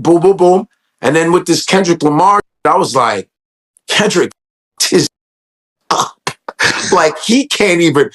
boom, boom, boom. And then with this Kendrick Lamar, I was like, Kendrick is up. Like, he can't even,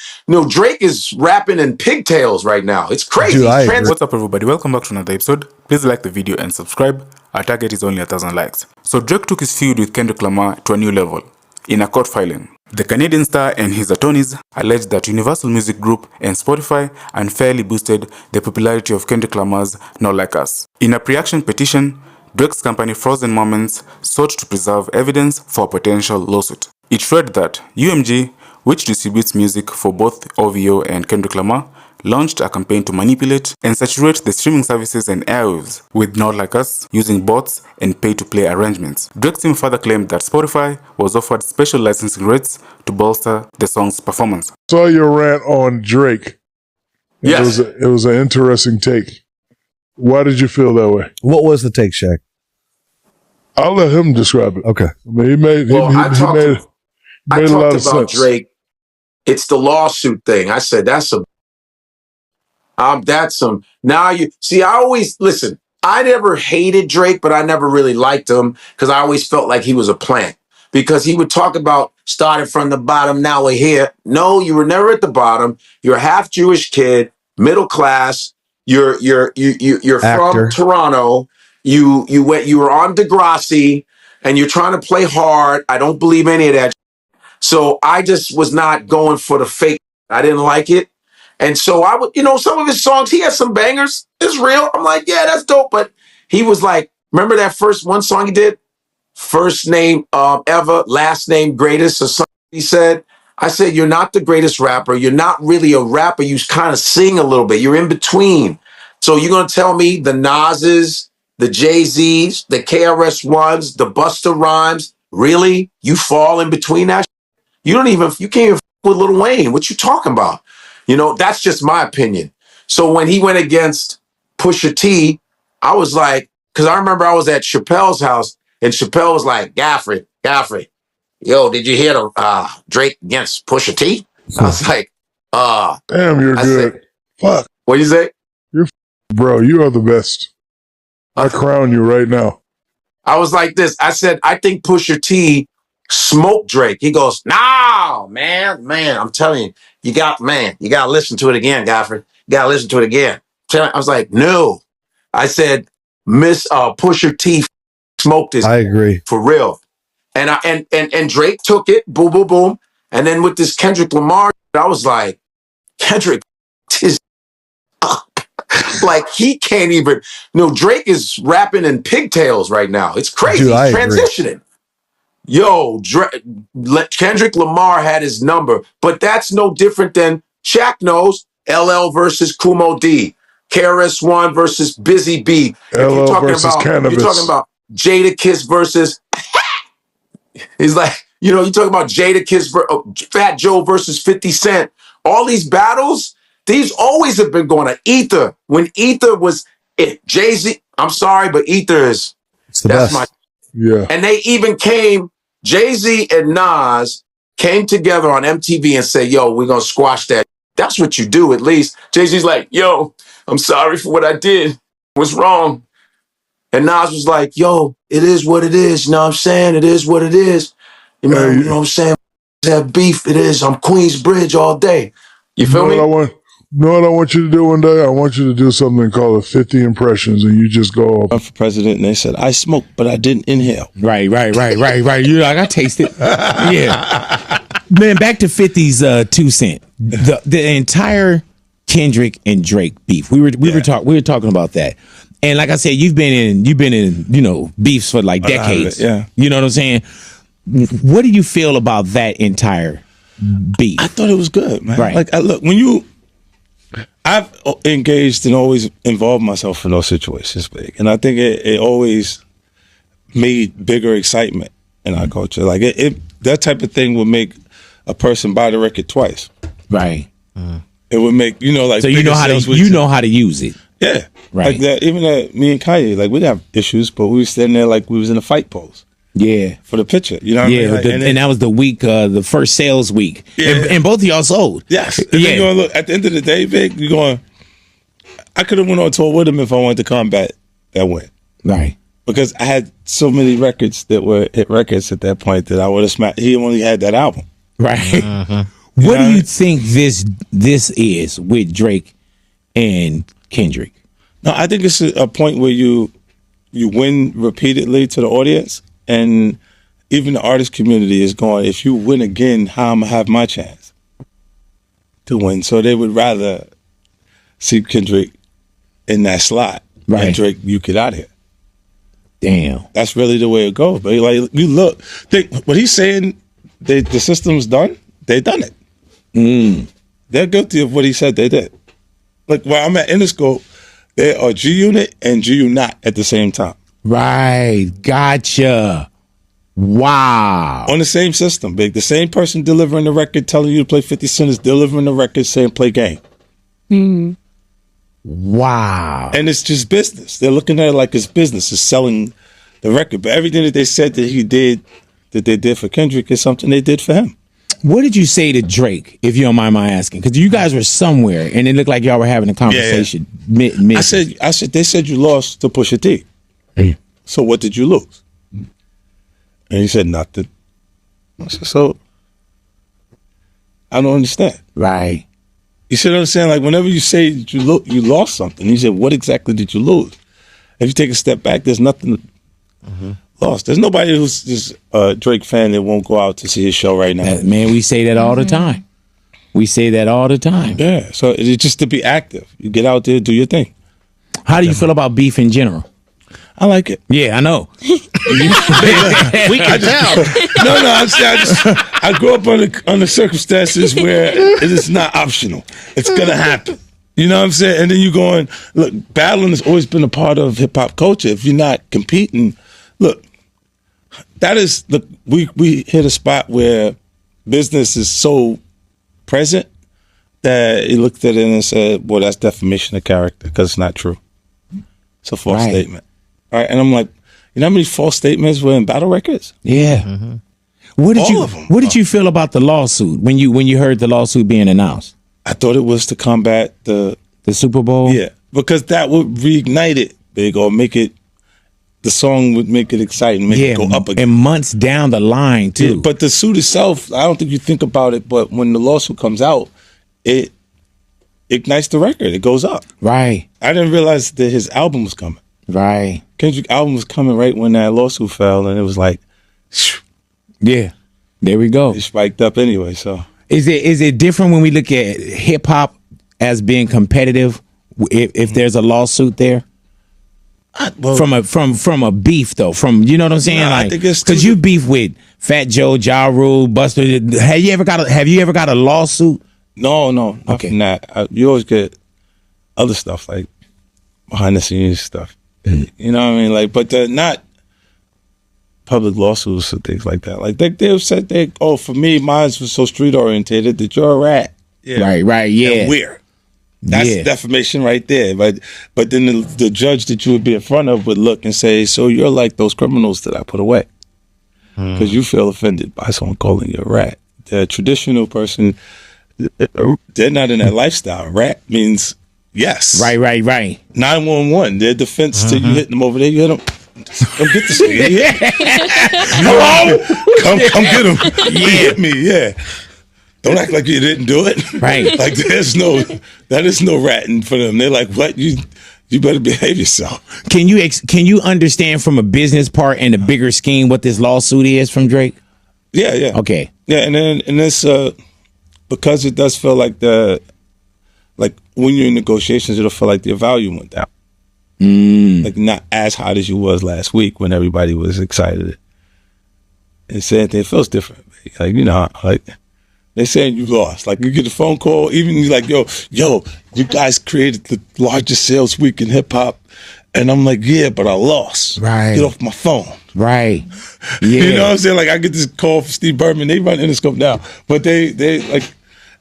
Drake is rapping in pigtails right now. It's crazy. Dude, what's up, everybody? Welcome back to another episode. Please like the video and subscribe. Our target is only 1,000 likes. So Drake took his feud with Kendrick Lamar to a new level in a court filing. The Canadian star and his attorneys alleged that Universal Music Group and Spotify unfairly boosted the popularity of Kendrick Lamar's Not Like Us. In a pre-action petition, Drake's company Frozen Moments sought to preserve evidence for a potential lawsuit. It read that UMG, which distributes music for both OVO and Kendrick Lamar, launched a campaign to manipulate and saturate the streaming services and airwaves with Not Like Us using bots and pay-to-play arrangements. Drake's team further claimed that Spotify was offered special licensing rates to bolster the song's performance. Saw your rant on Drake. Yes. It was an interesting take. Why did you feel that way? What was the take, Shaq? I'll let him describe it. Okay. I mean, I talked a lot of about sense. Drake. It's the lawsuit thing. I said, now you see, I always listen. I never hated Drake, but I never really liked him because I always felt like he was a plant because he would talk about starting from the bottom. Now we're here. No, you were never at the bottom. You're a half Jewish kid, middle class. You're from Toronto. You were on Degrassi and you're trying to play hard. I don't believe any of that. So I just was not going for the fake. I didn't like it. And so I would, some of his songs, he has some bangers. It's real. I'm like, yeah, that's dope. But he was like, remember that one song he did? First name ever, last name greatest or something he said. I said, you're not the greatest rapper. You're not really a rapper. You kind of sing a little bit. You're in between. So you're going to tell me the Nas's, the Jay-Z's, the KRS-Ones, the Busta Rhymes, really? You fall in between that? You can't even with Lil Wayne. What you talking about? That's just my opinion. So when he went against Pusha T, I was like, because I remember I was at Chappelle's house and Chappelle was like, Godfrey, yo, did you hear the Drake against Pusha T? I was like, damn, you're good. Said, fuck. What'd you say? Bro, you are the best. I crown you right now. I was like this. I said, I think Pusha T smoked Drake. He goes, no, man, I'm telling you, you got to listen to it again, Godfrey. You got to listen to it again. I was like, no. I said, Pusha T smoked this. I agree. For real. And Drake took it, boom, boom, boom. And then with this Kendrick Lamar, I was like, Kendrick is up. Like, he can't even, Drake is rapping in pigtails right now. It's crazy. Dude, He's transitioning. Yo, Kendrick Lamar had his number, but that's no different than Shaq knows. LL versus Kumo D, KRS-One versus Busy B. LL versus Cannabis. You're talking about Jadakiss versus. He's like, you're talking about Jadakiss, Fat Joe versus 50 Cent. All these battles, these always have been going on. Ether, when Ether was it, Jay-Z. I'm sorry, but Ether is. It's the best. Yeah. And they even Jay-Z and Nas came together on MTV and said, yo, we're going to squash that. That's what you do, at least. Jay-Z's like, yo, I'm sorry for what I did. What's wrong? And Nas was like, yo, it is what it is. You know what I'm saying? It is what it is. You know what I'm saying? Have beef, it is. I'm Queensbridge all day. You feel me? What I want you to do one day? I want you to do something called 50 impressions, and you just go up for president, and they said, I smoked, but I didn't inhale. Right. You're like, I tasted. Yeah. Man, back to 50's 2 Cent. The entire Kendrick and Drake beef. We were talking about that. And like I said, you've been in beefs for like decades. Yeah. You know what I'm saying? What do you feel about that entire beef? I thought it was good, man. Right. Like, look, I've engaged and always involved myself in those situations, big, and I think it always made bigger excitement in our culture. Like that type of thing would make a person buy the record twice. Right. It would make like so you know how to use it. Yeah. Right. Like that. Even me and Kanye, like we have issues, but we were standing there like we was in a fight pose. Yeah, for the picture, you know what I mean? Like, and that was the week, the first sales week, and both of y'all sold. Yes, and then going look at the end of the day, Vic. You're going. I could have went on tour with him if I wanted to combat that win. Right. because I had so many records that were hit records at that point that I would have smashed. He only had that album. Right. What do you think this is with Drake and Kendrick? No, I think it's a point where you win repeatedly to the audience, and even the artist community is going, if you win again, how am I have my chance to win? So they would rather see Kendrick in that slot, right? And Drake, you get out of here. Damn, that's really the way it goes. But like, you look, think what he's saying. The system's done. They done it. They're guilty of what he said they did. Like where I'm at Interscope, they are G Unit and G Unit at the same time. Right. Gotcha. Wow. On the same system, big. The same person delivering the record telling you to play 50 Cent is delivering the record saying play game. Wow. And it's just business. They're looking at it like it's business. It's selling the record. But everything that they said that he did, that they did for Kendrick is something they did for him. What did you say to Drake, if you don't mind my asking? Because you guys were somewhere, and it looked like y'all were having a conversation. Yeah. I said, they said you lost to Pusha T. So what did you lose? And he said nothing. I said, so I don't understand. Right. You should understand, like whenever you say you lost something, he said, what exactly did you lose? If you take a step back, there's nothing lost. There's nobody who's just a Drake fan that won't go out to see his show right now. Man, we say that all the time. We say that all the time. Yeah, so it's just to be active. You get out there, do your thing. How do you feel about beef in general? I like it. Yeah, I know. We can tell. I grew up under circumstances where it is not optional. It's gonna happen. You know what I'm saying? And then you going, look, battling has always been a part of hip hop culture. If you're not competing, look, that is we hit a spot where business is so present that he looked at it and said, well, that's defamation of character because it's not true. It's a false statement. All right, and I'm like, you know how many false statements were in battle records? Yeah. What did you feel about the lawsuit when you heard the lawsuit being announced? I thought it was to combat the Super Bowl. Yeah, because that would reignite it big or make it. The song would make it exciting, make it go up again. And months down the line too. Yeah, but the suit itself, I don't think you think about it. But when the lawsuit comes out, it ignites the record. It goes up. Right. I didn't realize that his album was coming. Right. Kendrick album was coming right when that lawsuit fell, and it was like, yeah, there we go. It spiked up anyway. So is it different when we look at hip hop as being competitive if there's a lawsuit there? From a beef though, you know what I'm saying? Nah, like, because you beef with Fat Joe, Ja Rule, Buster. Have you ever got a lawsuit? No. Okay. That. You always get other stuff like behind the scenes stuff. You know what I mean? Like, but not public lawsuits or things like that. Like they've said for me, mine was so street orientated that you're a rat. Yeah. Right. Yeah. And weird. That's defamation right there. But then the judge that you would be in front of would look and say, so you're like those criminals that I put away. Because you feel offended by someone calling you a rat. The traditional person, they're not in that lifestyle. Rat means yes. Right. 911, their defense to you hitting them over there, you hit them. Come get this nigga. Hello? Come get him. You hit me, yeah. Don't act like you didn't do it. Right. Like that is no ratting for them. They're like, what? You better behave yourself. Can you understand from a business part and the bigger scheme what this lawsuit is from Drake? Yeah. Okay. Yeah, and this because it does feel like like when you're in negotiations, it'll feel like your value went down. Like not as hot as you was last week when everybody was excited. And saying it feels different. Like, you know, like they saying you lost. Like you get a phone call, even you like, yo, you guys created the largest sales week in hip hop. And I'm like, yeah, but I lost. Right. Get off my phone. Right. Yeah. You know what I'm saying? Like I get this call from Steve Berman. They run Interscope now. But they like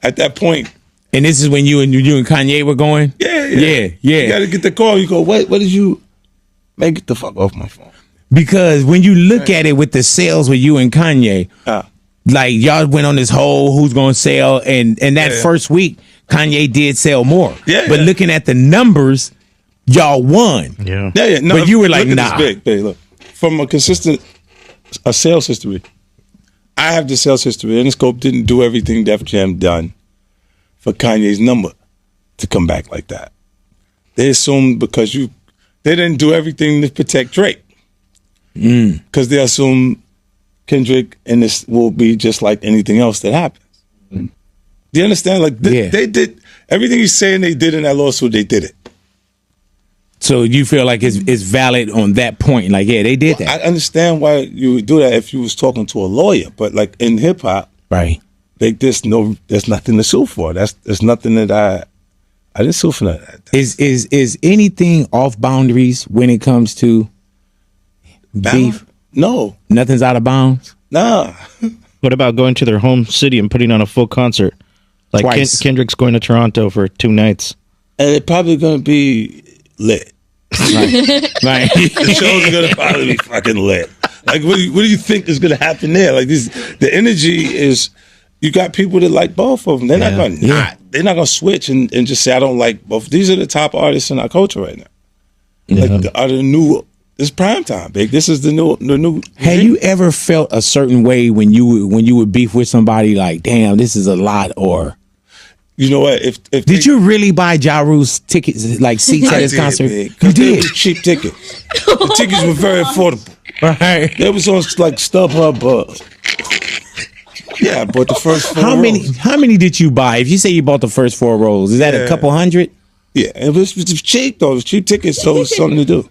at that point. And this is when you and Kanye were going? Yeah. You gotta get the call. You go, what did you man, get the fuck off my phone? Because when you look at it with the sales with you and Kanye, like y'all went on this whole who's gonna sell, and that first week Kanye did sell more. Yeah. But looking at the numbers, Y'all won. Yeah. Yeah. No, But you were like, look at nah. this big. Look, from a sales history. I have the sales history. Interscope didn't do everything Def Jam done for Kanye's number to come back like that. They assumed because they didn't do everything to protect Drake. Because they assume Kendrick and this will be just like anything else that happens. Do you understand? Like they did everything he's saying they did in that lawsuit, they did it. So you feel like it's valid on that point? Like, yeah, they did that. I understand why you would do that if you was talking to a lawyer, but like in hip hop, Right. like there's nothing to sue for. There's nothing that I didn't sue for that. Is anything off boundaries when it comes to beef? No, Nothing's out of bounds. nah. What about going to their home city and putting on a full concert? Like Twice. Kendrick's going to Toronto for 2 nights. And it's probably gonna be lit. Right. The shows are gonna probably be fucking lit. Like, what do you think is gonna happen there? Like, the energy is. You got people that like both of them. They're not gonna They're not gonna switch and just say I don't like both. These are the top artists in our culture right now. Like, the new. It's prime time, big. This is the new. Have you ever felt a certain way when you would beef with somebody? Like, damn, this is a lot. Or You know what? If did you really buy Ja Rule's tickets, like seats at his concert? Big, You they did. were cheap tickets. The tickets were very affordable. Right. They was on like StubHub. Yeah, I bought the first 4 rows. How many did you buy? If you say you bought the first 4 rows, is that a couple hundred? Yeah, it was cheap though. It was cheap tickets, so it was something to do.